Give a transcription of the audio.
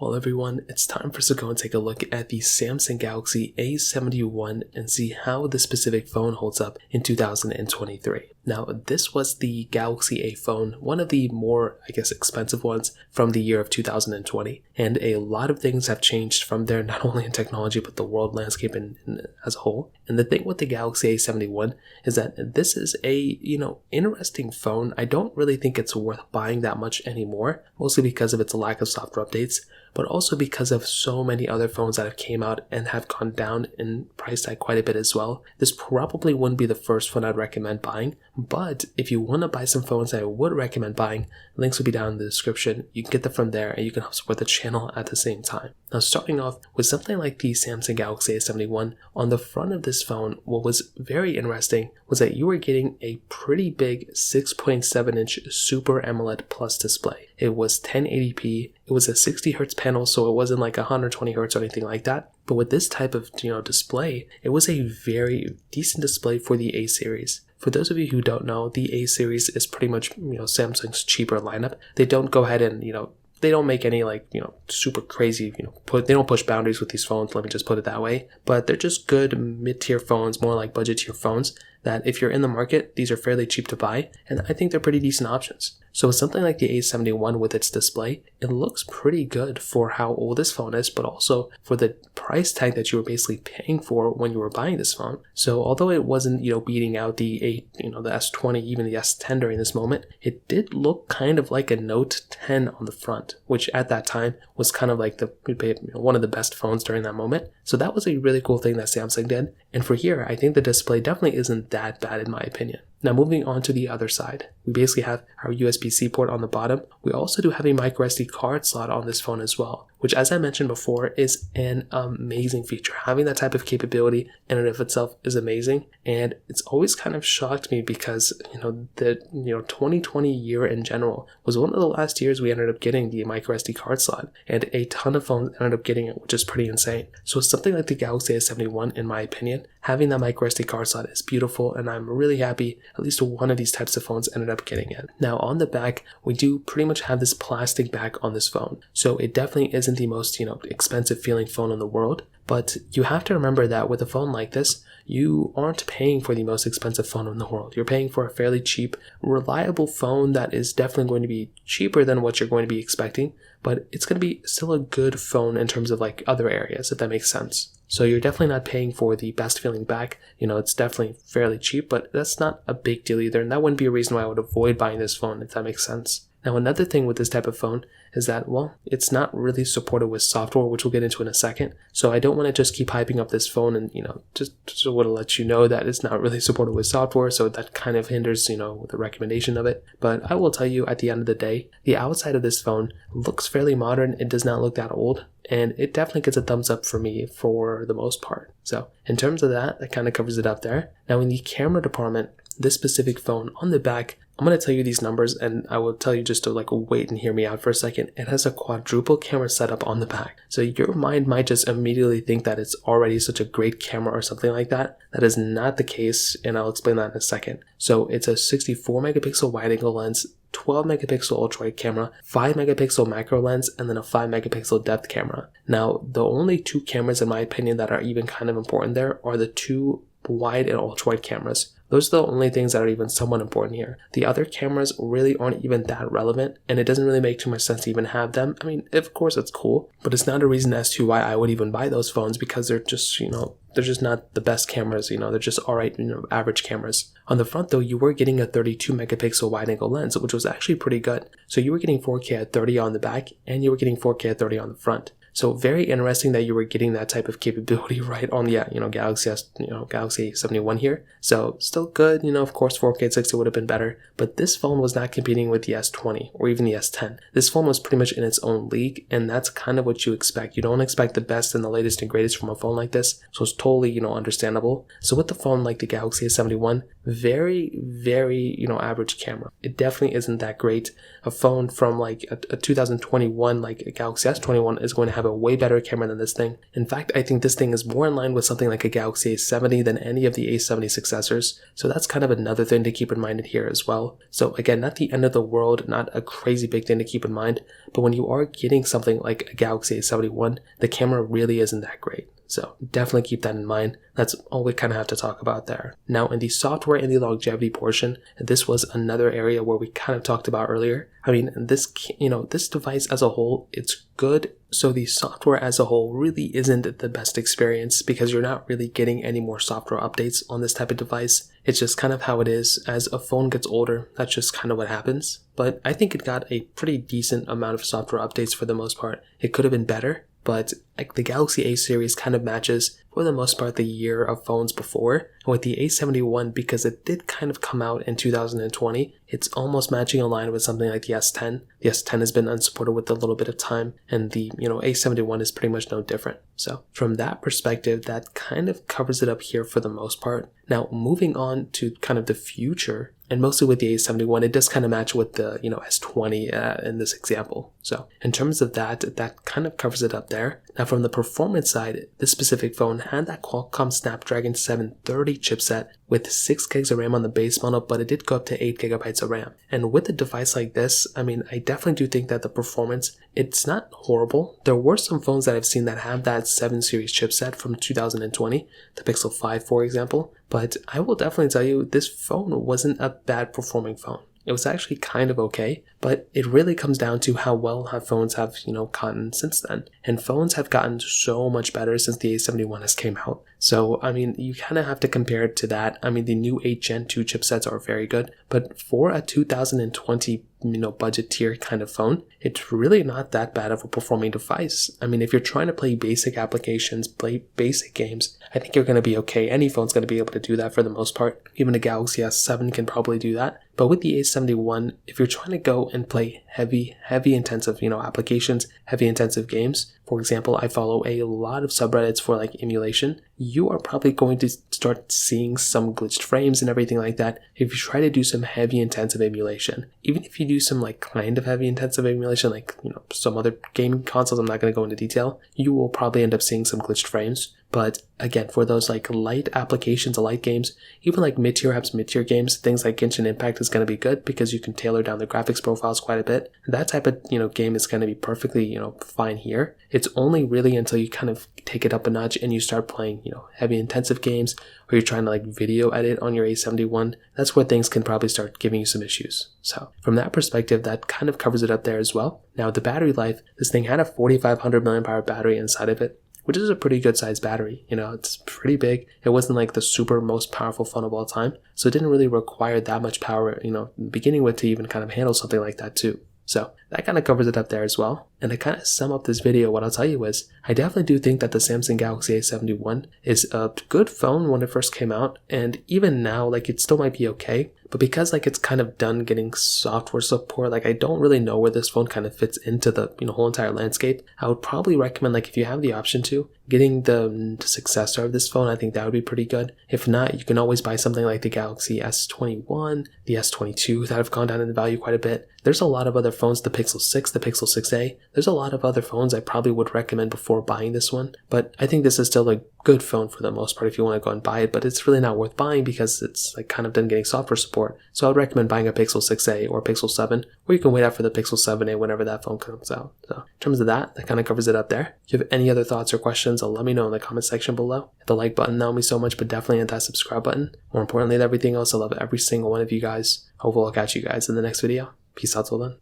Well everyone, it's time for us to go and take a look at the Samsung Galaxy A71 and see how this specific phone holds up in 2023. Now this was the Galaxy A phone, one of the more, expensive ones from the year of 2020, and a lot of things have changed from there, not only in technology but the world landscape as a whole. And the thing with the Galaxy A71 is that this is a, interesting phone. I don't really think it's worth buying that much anymore, mostly because of its lack of software updates, but also because of so many other phones that have came out and have gone down in price tag quite a bit as well. This probably wouldn't be the first phone I'd recommend buying, but if you want to buy some phones that I would recommend buying, links will be down in the description. You can get them from there and you can help support the channel at the same time. Now starting off with something like the Samsung Galaxy A71, on the front of this phone, what was very interesting was that you were getting a pretty big 6.7 inch Super AMOLED Plus display. It was 1080p, it was a 60Hz panel, so it wasn't like 120Hz or anything like that. But with this type of display, it was a very decent display for the A series. For those of you who don't know, the A series is pretty much Samsung's cheaper lineup. They don't go ahead and they don't make any super crazy, they don't push boundaries with these phones, let me just put it that way. But they're just good mid-tier phones, more like budget tier phones, that if you're in the market, these are fairly cheap to buy, and I think they're pretty decent options. So with something like the A71 with its display, it looks pretty good for how old this phone is, but also for the price tag that you were basically paying for when you were buying this phone. So although it wasn't, beating out the the S20, even the S10 during this moment, it did look kind of like a Note 10 on the front, which at that time was kind of like one of the best phones during that moment. So that was a really cool thing that Samsung did. And for here, I think the display definitely isn't that bad in my opinion. Now moving on to the other side, we basically have our USB-C port on the bottom. We also do have a microSD card slot on this phone as well, which, as I mentioned before, is an amazing feature. Having that type of capability in and of itself is amazing, and it's always kind of shocked me because the 2020 year in general was one of the last years we ended up getting the microSD card slot, and a ton of phones ended up getting it, which is pretty insane. So something like the Galaxy A71, in my opinion, having that microSD card slot is beautiful, and I'm really happy at least one of these types of phones ended up getting it. Now on the back, we do pretty much have this plastic back on this phone, so it definitely isn't the most expensive feeling phone in the world. But you have to remember that with a phone like this, you aren't paying for the most expensive phone in the world. You're paying for a fairly cheap, reliable phone that is definitely going to be cheaper than what you're going to be expecting, but it's going to be still a good phone in terms of other areas, if that makes sense. So you're definitely not paying for the best feeling back. It's definitely fairly cheap, but that's not a big deal either, and that wouldn't be a reason why I would avoid buying this phone, if that makes sense. Now another thing with this type of phone is that, well, it's not really supported with software, which we'll get into in a second. So I don't want to just keep hyping up this phone and, just want to let you know that it's not really supported with software. So that kind of hinders, the recommendation of it. But I will tell you at the end of the day, the outside of this phone looks fairly modern. It does not look that old. And it definitely gets a thumbs up for me for the most part. So in terms of that kind of covers it up there. Now in the camera department, this specific phone on the back, I'm going to tell you these numbers and I will tell you just to wait and hear me out for a second. It has a quadruple camera setup on the back. So your mind might just immediately think that it's already such a great camera or something like that. That is not the case, and I'll explain that in a second. So it's a 64 megapixel wide angle lens, 12 megapixel ultra wide camera, 5 megapixel macro lens, and then a 5 megapixel depth camera. Now, the only two cameras in my opinion that are even kind of important there are the two wide and ultra wide cameras. Those are the only things that are even somewhat important here. The other cameras really aren't even that relevant, and it doesn't really make too much sense to even have them. I mean, of course it's cool, but it's not a reason as to why I would even buy those phones, because they're just, they're just not the best cameras, they're just alright, average cameras. On the front though, you were getting a 32 megapixel wide angle lens, which was actually pretty good. So you were getting 4K at 30 on the back, and you were getting 4K at 30 on the front. So very interesting that you were getting that type of capability right on the Galaxy A71 here. So still good, of course 4K at 60 would have been better, but this phone was not competing with the S20 or even the S10. This phone was pretty much in its own league, and that's kind of what you expect. You don't expect the best and the latest and greatest from a phone like this, so it's totally understandable. So with the phone like the Galaxy A71, very, very, average camera. It definitely isn't that great. A phone from like a 2021, like a Galaxy S21, is going to have a way better camera than this thing. In fact, I think this thing is more in line with something like a Galaxy A70 than any of the A70 successors. So that's kind of another thing to keep in mind here as well. So again, not the end of the world, not a crazy big thing to keep in mind, but when you are getting something like a Galaxy A71, the camera really isn't that great. So definitely keep that in mind. That's all we kind of have to talk about there. Now, in the software and the longevity portion, this was another area where we kind of talked about earlier. I mean, this device as a whole, it's good. So the software as a whole really isn't the best experience because you're not really getting any more software updates on this type of device. It's just kind of how it is. As a phone gets older, that's just kind of what happens. But I think it got a pretty decent amount of software updates for the most part. It could have been better, but like the Galaxy A series kind of matches for the most part the year of phones before. And with the A71, because it did kind of come out in 2020, it's almost matching a line with something like the S10. The S10 has been unsupported with a little bit of time, and the A71 is pretty much no different. So from that perspective, that kind of covers it up here for the most part. Now moving on to kind of the future, and mostly with the A71, it does kind of match with the S20 in this example. So in terms of that kind of covers it up there. Now from the performance side, this specific phone had that Qualcomm Snapdragon 730 chipset with 6 gigs of RAM on the base model, but it did go up to 8 gigabytes of RAM. And with a device like this, I mean, I definitely do think that the performance, it's not horrible. There were some phones that I've seen that have that 7 series chipset from 2020, the Pixel 5 for example, but I will definitely tell you this phone wasn't a bad performing phone. It was actually kind of okay, but it really comes down to how well phones have, gotten since then. And phones have gotten so much better since the A71 has came out. So, I mean, you kind of have to compare it to that. I mean, the new 8 Gen 2 chipsets are very good, but for a 2020 budget tier kind of phone, it's really not that bad of a performing device. I mean, if you're trying to play basic applications, play basic games, I think you're going to be okay. Any phone's going to be able to do that for the most part. Even a Galaxy S7 can probably do that. But with the A71, if you're trying to go and play heavy intensive, applications, heavy intensive games, for example, I follow a lot of subreddits for like emulation, you are probably going to start seeing some glitched frames and everything like that if you try to do some heavy intensive emulation. Even if you do some like kind of heavy intensive emulation, like, some other gaming consoles, I'm not going to go into detail, you will probably end up seeing some glitched frames. But again, for those like light applications, light games, even like mid-tier apps, mid-tier games, things like Genshin Impact is going to be good because you can tailor down the graphics profiles quite a bit. That type of, game is going to be perfectly, fine here. It's only really until you kind of take it up a notch and you start playing, heavy intensive games, or you're trying to like video edit on your A71, that's where things can probably start giving you some issues. So from that perspective, that kind of covers it up there as well. Now the battery life, this thing had a 4,500 milliamp hour battery inside of it, which is a pretty good sized battery. It's pretty big. It wasn't like the super most powerful phone of all time, so it didn't really require that much power, beginning with to even kind of handle something like that too. So that kind of covers it up there as well. And to kind of sum up this video, what I'll tell you is, I definitely do think that the Samsung Galaxy A71 is a good phone when it first came out, and even now, like, it still might be okay. But because like it's kind of done getting software support, like I don't really know where this phone kind of fits into the whole entire landscape. I would probably recommend, like, if you have the option to, getting the successor of this phone. I think that would be pretty good. If not, you can always buy something like the Galaxy S21, the S22 that have gone down in value quite a bit. There's a lot of other phones, the Pixel 6, the Pixel 6a. There's a lot of other phones I probably would recommend before buying this one, but I think this is still a good phone for the most part if you want to go and buy it, but it's really not worth buying because it's like kind of done getting software support. So I would recommend buying a Pixel 6a or Pixel 7, or you can wait out for the Pixel 7a whenever that phone comes out. So in terms of that kind of covers it up there. If you have any other thoughts or questions, let me know in the comment section below. Hit the like button, that would mean so much, but definitely hit that subscribe button. More importantly than everything else, I love every single one of you guys. Hopefully I'll catch you guys in the next video. Peace out till then.